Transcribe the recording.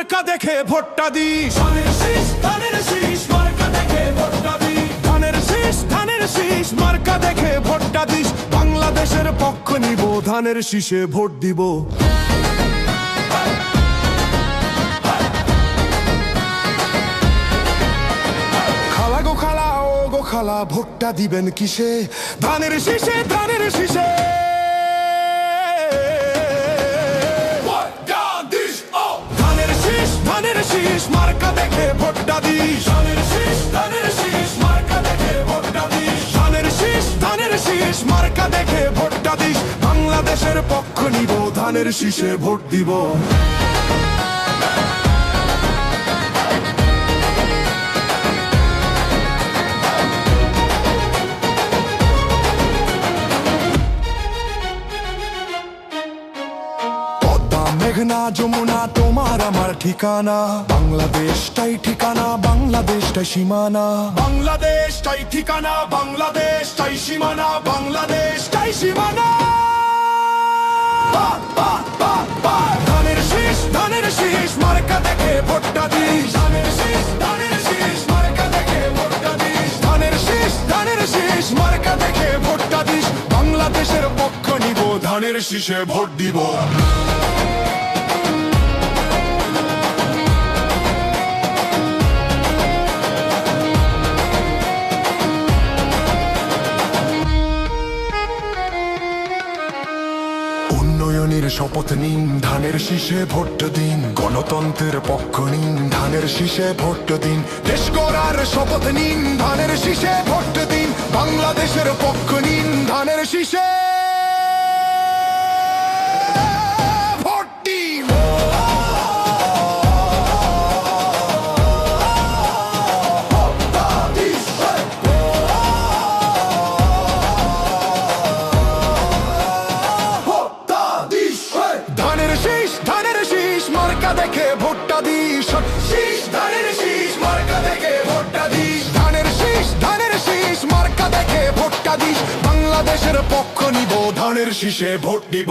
মার্কা দেখে ভোটটা দিস, ধানের শীষ ধানের শীষ মার্কা দেখে ভোটটা দিস, ধানের শীষ ধানের শীষ মার্কা দেখে ভোটটা দিস। বাংলাদেশের পক্ষ নিব, ধানের শীষে ভোট দিব। খালা গো খালা, ও গো খালা, ভোটটা দিবেন কিসে? ধানের শীষে ধানের শীষে। ধানের শীষ মার্কা দেখে ভোটটা দিস, ধানের শীষ ধানের শীষ মার্কা দেখে ভোটটা দিস, ধানের শীষ ধানের শীষ মার্কা দেখে ভোটটা দিস। বাংলাদেশের পক্ষ নিব, ধানের শীষে ভোট দিব। মেঘনা যমুনা তোমার আমার ঠিকানা, বাংলাদেশটাই ঠিকানা, বাংলাদেশটাই সীমানা, বাংলাদেশটাই ঠিকানা, বাংলাদেশটাই সীমানা, বাংলাদেশটাই সীমানা। ধানের শীষ ধানের শীষ মার্কা দেখে ভোটটা দিস, ধানের শীষ ধানের শীষ মার্কা দেখে ভোটটা দিস, ধানের শীষ ধানের শীষ মার্কা দেখে ভোটটা দিস। বাংলাদেশের পক্ষ নিব, ধানের শীষে ভোট দিব। উন্নয়নের শপথ নিন, ধানের শীষে ভোট দিন। গণতন্ত্রের পক্ষ নিন, ধানের শীষে ভোট দিন। দেশ গড়ার শপথ নিন, ধানের শীষে ভোট দিন। বাংলাদেশের পক্ষ নিন, ধানের শীষে ভোট দিন। ধানের শীষ ধানের শীষ মার্কা দেখে ভোটটা দিস, শীষ ধানের শীষ মার্কা দেখে ভোটটা দিস, ধানের শীষ ধানের শীষ মার্কা দেখে ভোটটা দিস। বাংলাদেশের পক্ষ নিব, ধানের শীষে ভোট দিব।